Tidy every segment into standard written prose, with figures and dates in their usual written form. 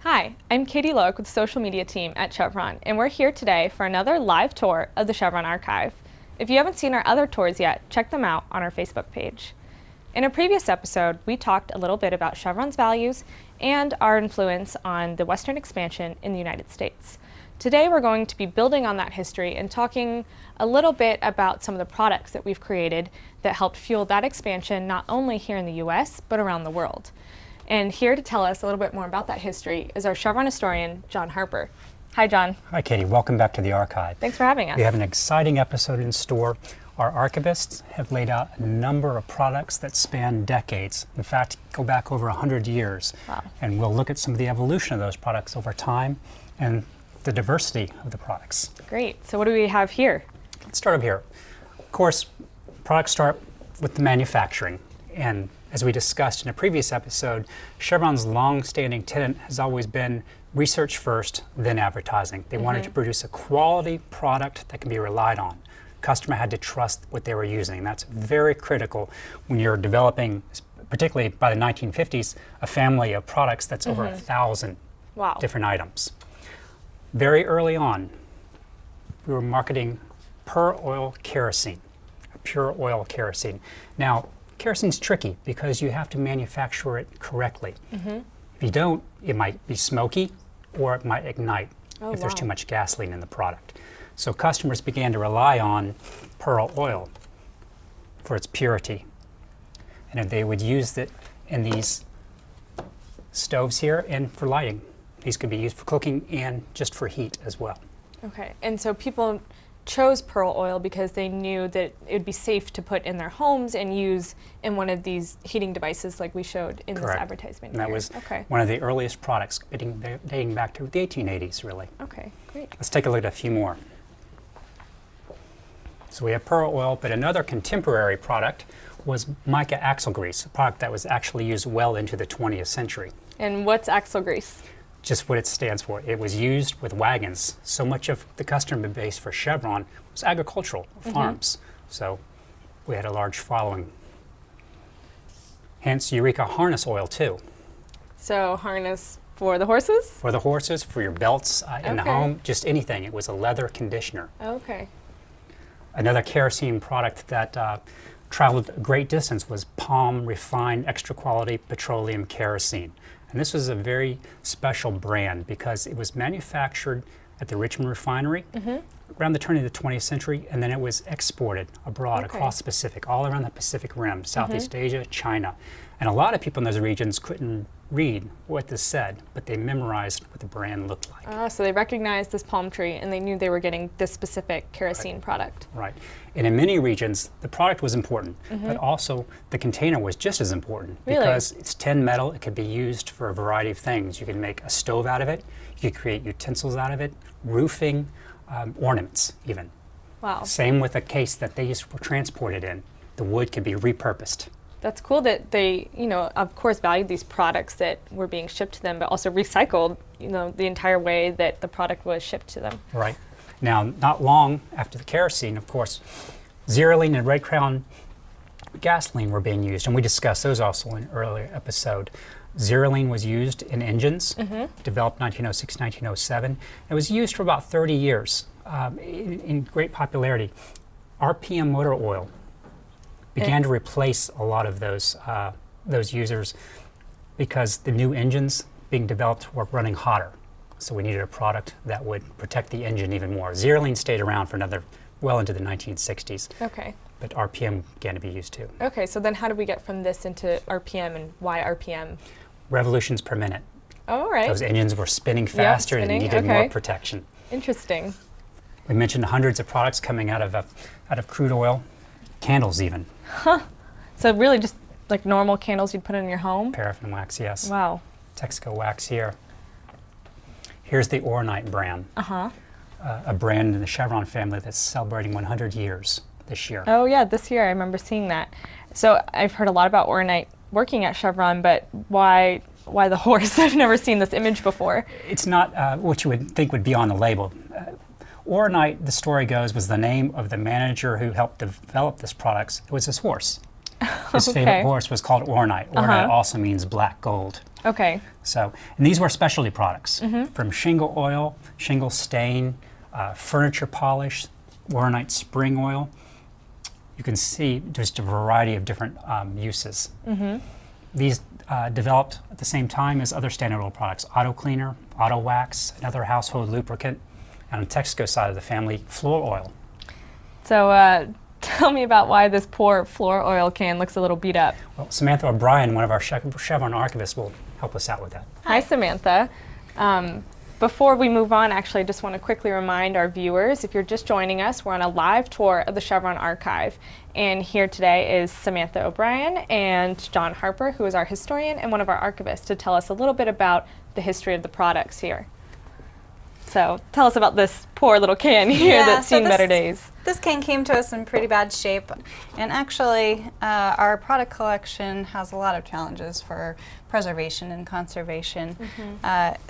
Hi, I'm Katie Loic with the social media team at Chevron, and we're here today for another live tour of the Chevron archive. If you haven't seen our other tours yet, check them out on our Facebook page. In a previous episode, we talked a little bit about Chevron's values and our influence on the Western expansion in the United States. Today, we're going to be building on that history and talking a little bit about some of the products that we've created that helped fuel that expansion not only here in the US, but around the world. And here to tell us a little bit more about that history is our Chevron historian, John Harper. Hi, John. Hi, Katie. Welcome back to the archive. Thanks for having us. We have an exciting episode in store. Our archivists have laid out a number of products that span decades. In fact, go back over 100 years. Wow. And we'll look at some of the evolution of those products over time and the diversity of the products. Great. So what do we have here? Let's start up here. Of course, products start with the manufacturing. And as we discussed in a previous episode, Chevron's long-standing tenet has always been research first, then advertising. They wanted to produce a quality product that can be relied on. Customer had to trust what they were using. That's very critical when you're developing, particularly by the 1950s, a family of products that's over 1,000 different items. Very early on, we were marketing oil kerosene, pure oil kerosene. Now, kerosene's tricky because you have to manufacture it correctly. If you don't, it might be smoky or it might ignite if there's too much gasoline in the product. So customers began to rely on pearl oil for its purity. And they would use it in these stoves here and for lighting. These could be used for cooking and just for heat as well. Okay, and so people chose pearl oil because they knew that it would be safe to put in their homes and use in one of these heating devices like we showed in this advertisement. And that was one of the earliest products dating back to the 1880s, really. Okay, great. Let's take a look at a few more. So we have pearl oil, but another contemporary product was mica axle grease, a product that was actually used well into the 20th century. And what's axle grease? Just what it stands for. It was used with wagons. So much of the customer base for Chevron was agricultural farms. So we had a large following. Hence Eureka harness oil too. So harness for the horses? For the horses, for your belts in the home, just anything. It was a leather conditioner. Okay. Another kerosene product that traveled a great distance was Palm refined extra quality petroleum kerosene. And this was a very special brand because it was manufactured at the Richmond refinery around the turn of the 20th century, and then it was exported abroad across the Pacific, all around the Pacific Rim, Southeast Asia, China. And a lot of people in those regions couldn't read what this said, but they memorized what the brand looked like. So they recognized this palm tree and they knew they were getting this specific kerosene product. Right. And in many regions, the product was important, but also the container was just as important because it's tin metal. It could be used for a variety of things. You could make a stove out of it. You could create utensils out of it, roofing, ornaments even. Wow. Same with a case that they used to transport it in. The wood could be repurposed. That's cool that they, of course, valued these products that were being shipped to them, but also recycled, the entire way that the product was shipped to them. Right. Now, not long after the kerosene, of course, Xeroline and Red Crown gasoline were being used, and we discussed those also in an earlier episode. Xeroline was used in engines, developed 1906, 1907. It was used for about 30 years in great popularity. RPM motor oil began to replace a lot of those users because the new engines being developed were running hotter. So we needed a product that would protect the engine even more. Xeroline stayed around for well into the 1960s. Okay. But RPM began to be used too. Okay, so then how did we get from this into RPM, and why RPM? Revolutions per minute. Oh, all right. Those engines were spinning faster and needed more protection. Interesting. We mentioned hundreds of products coming out of crude oil, candles even. Huh. So really just like normal candles you'd put in your home? Paraffin wax, yes. Wow. Texaco wax here. Here's the Ornite brand. A brand in the Chevron family that's celebrating 100 years this year. Oh yeah, this year I remember seeing that. So I've heard a lot about Ornite working at Chevron, but why the horse? I've never seen this image before. It's not what you would think would be on the label. Ornite, the story goes, was the name of the manager who helped develop this product. It was his horse. His favorite horse was called Ornite. Ornite also means black gold. Okay. So, and these were specialty products from shingle oil, shingle stain, furniture polish, Ornite spring oil. You can see just a variety of different uses. These developed at the same time as other standard oil products: auto cleaner, auto wax, another household lubricant, and on the Texaco side of the family, floor oil. So tell me about why this poor floor oil can looks a little beat up. Well, Samantha O'Brien, one of our Chevron archivists, will help us out with that. Hi, Samantha. Before we move on, actually, I just want to quickly remind our viewers, if you're just joining us, we're on a live tour of the Chevron archive. And here today is Samantha O'Brien and John Harper, who is our historian and one of our archivists, to tell us a little bit about the history of the products here. So tell us about this poor little can here that's seen better days. This can came to us in pretty bad shape, and actually our product collection has a lot of challenges for preservation and conservation.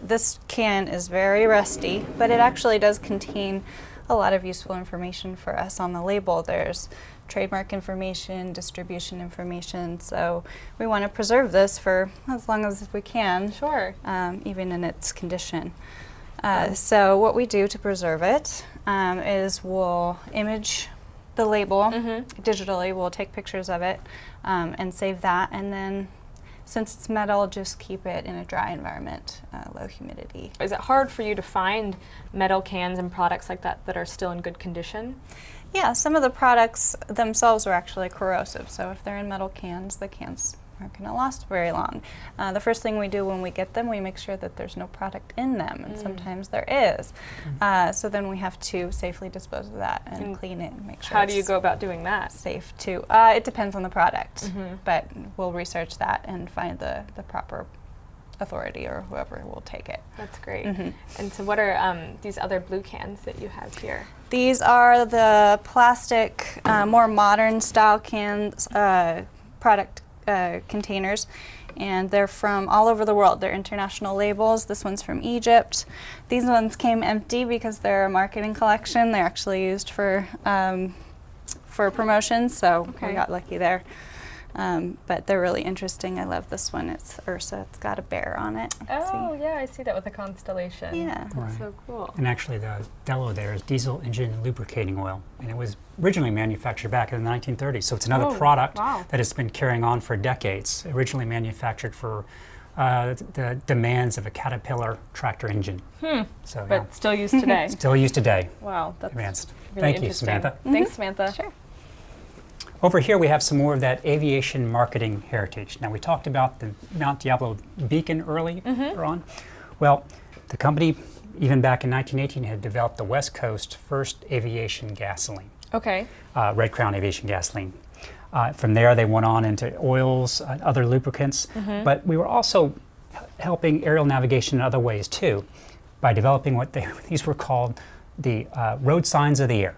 This can is very rusty, but it actually does contain a lot of useful information for us on the label. There's trademark information, distribution information, so we want to preserve this for as long as we can, even in its condition. So what we do to preserve it is we'll image the label digitally. We'll take pictures of it and save that, and then since it's metal, just keep it in a dry environment, low humidity. Is it hard for you to find metal cans and products like that that are still in good condition? Yeah, some of the products themselves are actually corrosive, so if they're in metal cans, the cans aren't going to last very long. The first thing we do when we get them, we make sure that there's no product in them, and sometimes there is. So then we have to safely dispose of that and clean it and make sure How do you go about doing that? Safe too. It depends on the product, but we'll research that and find the proper authority or whoever will take it. That's great. And so what are these other blue cans that you have here? These are the plastic, more modern style cans, product containers, and they're from all over the world. They're international labels. This one's from Egypt. These ones came empty because they're a marketing collection. They're actually used for promotions, so we got lucky there. But they're really interesting. I love this one. It's Ursa. It's got a bear on it. Oh, yeah, I see that with the constellation. Yeah. That's so cool. And actually the Dello there is diesel engine lubricating oil, and it was originally manufactured back in the 1930s, so it's another product that has been carrying on for decades. Originally manufactured for the demands of a Caterpillar tractor engine. So, but still used today. Still used today. Wow, that's advanced. really Thank you, Samantha. Thanks, Samantha. Sure. Over here we have some more of that aviation marketing heritage. Now we talked about the Mount Diablo beacon earlier on. Well, the company, even back in 1918, had developed the West Coast first aviation gasoline. Okay. Red Crown aviation gasoline. From there they went on into oils, other lubricants, but we were also helping aerial navigation in other ways too by developing what these were called the road signs of the air.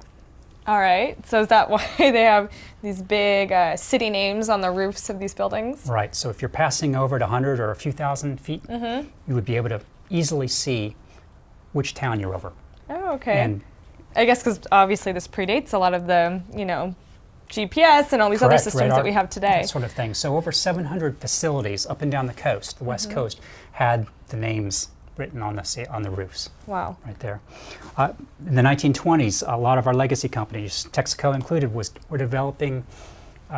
All right. So is that why they have these big city names on the roofs of these buildings? Right. So if you're passing over at 100 or a few thousand feet, you would be able to easily see which town you're over. Oh, okay. And I guess because obviously this predates a lot of the, GPS and all these other systems that we have today. That sort of thing. So over 700 facilities up and down the coast, the West Coast, had the names written on the roofs. Wow. Right there. In the 1920s, a lot of our legacy companies, Texaco included, were developing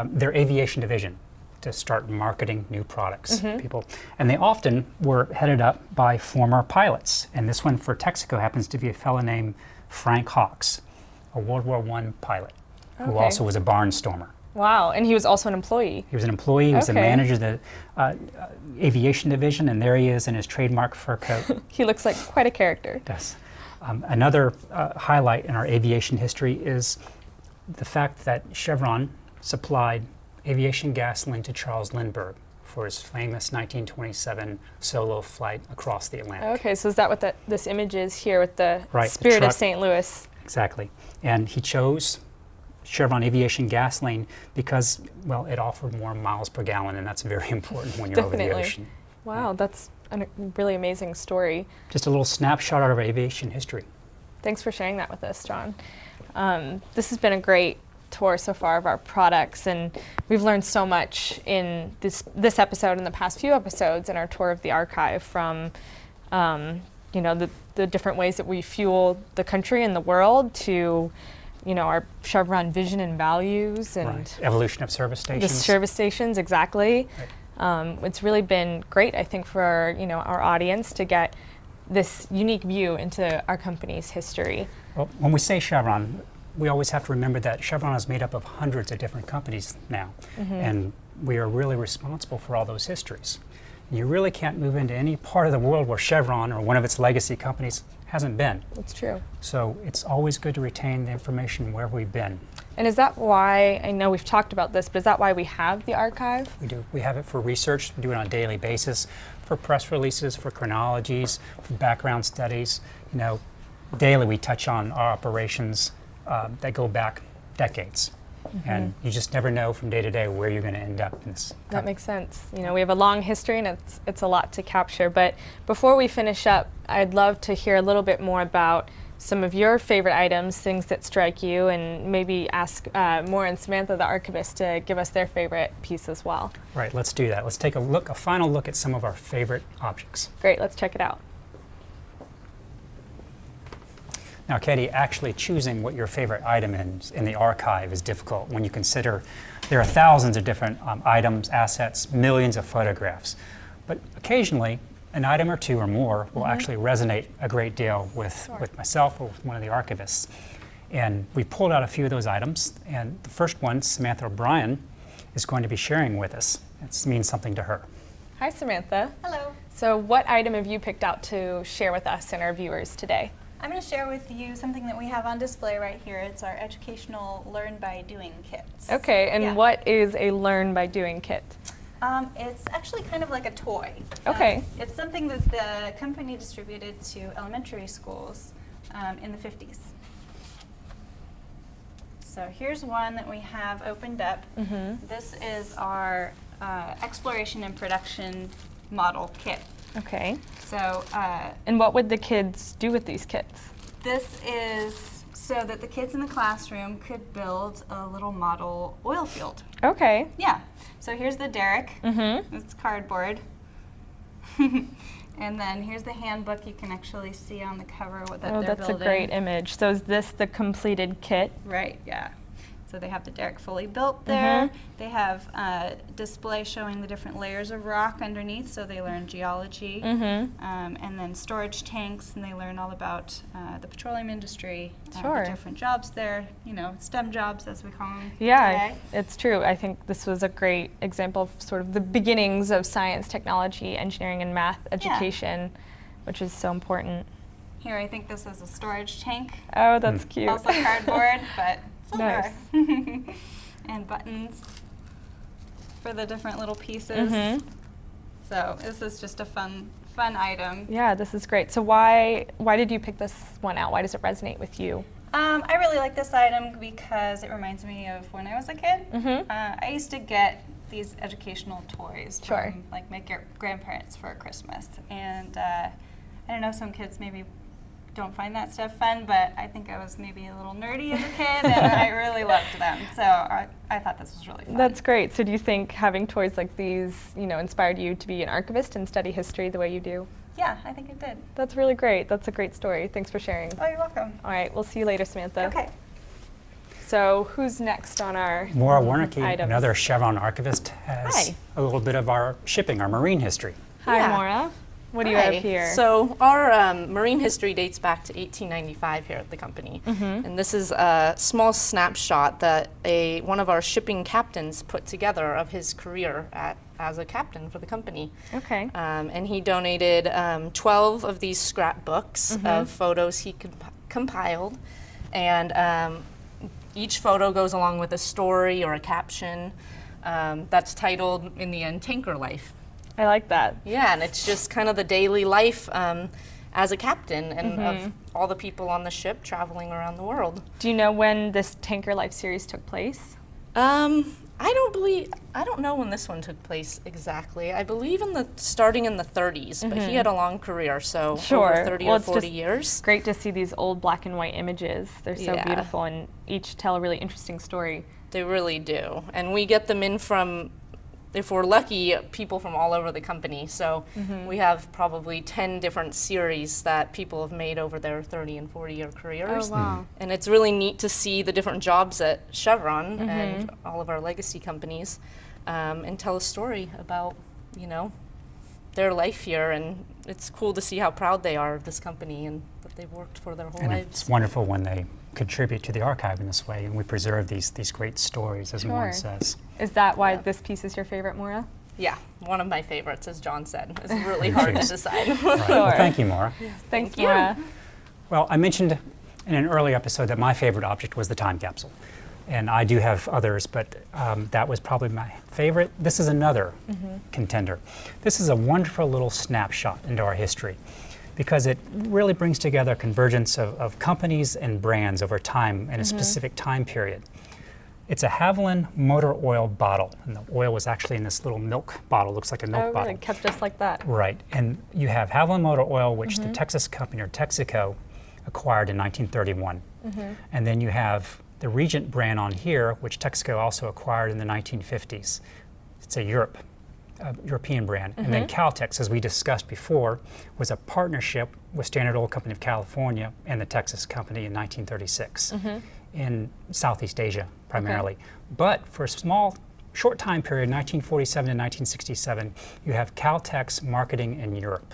their aviation division to start marketing new products to people. And they often were headed up by former pilots. And this one for Texaco happens to be a fellow named Frank Hawks, a World War I pilot, who also was a barnstormer. Wow, and he was also an employee. He was an employee, he was the manager of the aviation division, and there he is in his trademark fur coat. He looks like quite a character. Yes. Another highlight in our aviation history is the fact that Chevron supplied aviation gasoline to Charles Lindbergh for his famous 1927 solo flight across the Atlantic. Okay, so is that what this image is here with the Right, Spirit the of St. Louis? Exactly. And he chose Chevron aviation gasoline because, well, it offered more miles per gallon, and that's very important when you're over the ocean. Wow, that's a really amazing story. Just a little snapshot out of aviation history. Thanks for sharing that with us, John. This has been a great tour so far of our products, and we've learned so much in this episode and the past few episodes in our tour of the archive, from the different ways that we fuel the country and the world, to our Chevron vision and values, and Right. Evolution of service the stations. service stations, exactly. Right. It's really been great, I think, for our audience to get this unique view into our company's history. Well, when we say Chevron, we always have to remember that Chevron is made up of hundreds of different companies now, and we are really responsible for all those histories. You really can't move into any part of the world where Chevron or one of its legacy companies hasn't been. That's true. So it's always good to retain the information where we've been. And is that why, I know we've talked about this, but is that why we have the archive? We do. We have it for research. We do it on a daily basis, for press releases, for chronologies, for background studies. Daily we touch on our operations that go back decades. And you just never know from day to day where you're going to end up in this. That makes sense. We have a long history, and it's a lot to capture. But before we finish up, I'd love to hear a little bit more about some of your favorite items, things that strike you, and maybe ask Maura and Samantha, the archivist, to give us their favorite piece as well. Right, let's do that. Let's take a final look at some of our favorite objects. Great, let's check it out. Now, Katie, actually choosing what your favorite item is in the archive is difficult when you consider there are thousands of different items, assets, millions of photographs. But occasionally, an item or two or more will actually resonate a great deal with myself or with one of the archivists. And we pulled out a few of those items, and the first one, Samantha O'Brien, is going to be sharing with us. It means something to her. Hi, Samantha. Hello. So what item have you picked out to share with us and our viewers today? I'm going to share with you something that we have on display right here. It's our educational Learn by Doing kits. Okay, and Yeah. what is a Learn by Doing kit? It's actually kind of like a toy. Okay. It's something that the company distributed to elementary schools in the 50s. So here's one that we have opened up. This is our exploration and production model kit. Okay. So And what would the kids do with these kits? this is so that the kids in the classroom could build a little model oil field. Okay. Yeah. So here's the derrick. It's cardboard. And then here's the handbook. You can actually see on the cover what that Oh, they're that's building. a great image. So is this the completed kit? Right, yeah. So they have the derrick fully built there. They have a display showing the different layers of rock underneath, so they learn geology. And then storage tanks, and they learn all about the petroleum industry, Sure. the different jobs there, STEM jobs as we call them Yeah, today. it's true. I think this was a great example of sort of the beginnings of science, technology, engineering, and math education, which is so important. Here, I think this is a storage tank. Oh, that's cute. Also cardboard, but silver. Nice. And buttons for the different little pieces. So this is just a fun item. Yeah, this is great. So why did you pick this one out? Why does it resonate with you? I really like this item because it reminds me of when I was a kid. I used to get these educational toys Sure. from like my grandparents for Christmas, and I don't know, some kids maybe don't find that stuff fun, but I think I was maybe a little nerdy as a kid, and I really loved them. So I thought this was really fun. That's great. So do you think having toys like these, inspired you to be an archivist and study history the way you do? Yeah, I think it did. That's really great. That's a great story. Thanks for sharing. Oh, you're welcome. All right, we'll see you later, Samantha. Okay. So who's next on our Maura Wernicke, items? another Chevron archivist, has Hi. a little bit of our shipping, our marine history. Hi, Yeah. Maura. What do you Hi. have here? So our marine history dates back to 1895 here at the company. And this is a small snapshot that one of our shipping captains put together of his career as a captain for the company. Okay. And he donated 12 of these scrapbooks of photos he compiled. And each photo goes along with a story or a caption that's titled, in the end, Tanker Life. I like that. Yeah, and it's just kind of the daily life as a captain and of all the people on the ship traveling around the world. Do you know when this Tanker Life series took place? I don't know when this one took place exactly. I believe starting in the 30s, but he had a long career, so Sure. over 30 Well, or it's 40 just years. great to see these old black and white images. They're so Yeah. beautiful and each tell a really interesting story. They really do. And we get them in from, if we're lucky, people from all over the company. So we have probably 10 different series that people have made over their 30 and 40-year careers. Oh, wow. And it's really neat to see the different jobs at Chevron and all of our legacy companies and tell a story about, their life here. And it's cool to see how proud they are of this company and that they've worked for their whole And lives. it's wonderful when they contribute to the archive in this way, and we preserve these great stories, as Maura says. Is that why Yeah. this piece is your favorite, Maura? Yeah, one of my favorites, as John said. It's really hard to Jeez. decide. Right. Well, Sure. thank you, Maura. Thanks, Thank you. Maura. Well, I mentioned in an earlier episode that my favorite object was the time capsule. And I do have others, but that was probably my favorite. This is another contender. This is a wonderful little snapshot into our history because it really brings together a convergence of companies and brands over time in a specific time period. It's a Haviland motor oil bottle, and the oil was actually in this little milk bottle, looks like a milk Oh, bottle. really? Kept just like that. Right, and you have Haviland Motor Oil, which the Texas company, or Texaco, acquired in 1931. And then you have the Regent brand on here, which Texaco also acquired in the 1950s. It's a European brand. And then Caltex, as we discussed before, was a partnership with Standard Oil Company of California and the Texas company in 1936 in Southeast Asia primarily. But for a short time period, 1947 to 1967, you have Caltex marketing in Europe.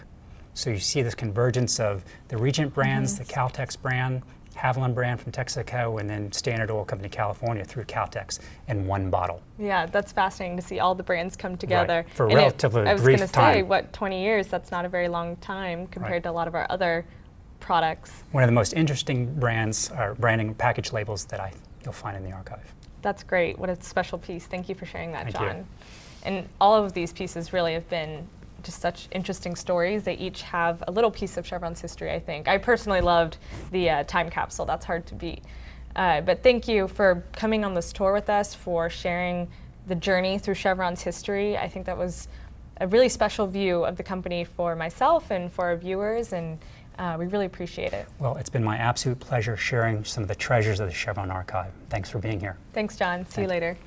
So you see this convergence of the Regent brands, the Caltex brand, Haviland brand from Texaco, and then Standard Oil Company California through Caltex in one bottle. Yeah, that's fascinating to see all the brands come together. For a And relatively I was brief going to say, time. 20 years, that's not a very long time compared Right. to a lot of our other products. One of the most interesting brands or branding package labels that you'll find in the archive. That's great. What a special piece. Thank you for sharing that, Thank John. you. And all of these pieces really have been just such interesting stories. They each have a little piece of Chevron's history, I think. I personally loved the time capsule. That's hard to beat. But thank you for coming on this tour with us, for sharing the journey through Chevron's history. I think that was a really special view of the company for myself and for our viewers, and we really appreciate it. Well, it's been my absolute pleasure sharing some of the treasures of the Chevron archive. Thanks for being here. Thanks, John. See you Thank you. later.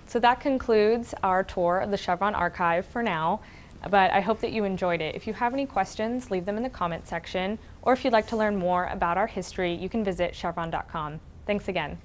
So that concludes our tour of the Chevron archive for now, but I hope that you enjoyed it. If you have any questions, leave them in the comment section, or if you'd like to learn more about our history, you can visit chevron.com. Thanks again.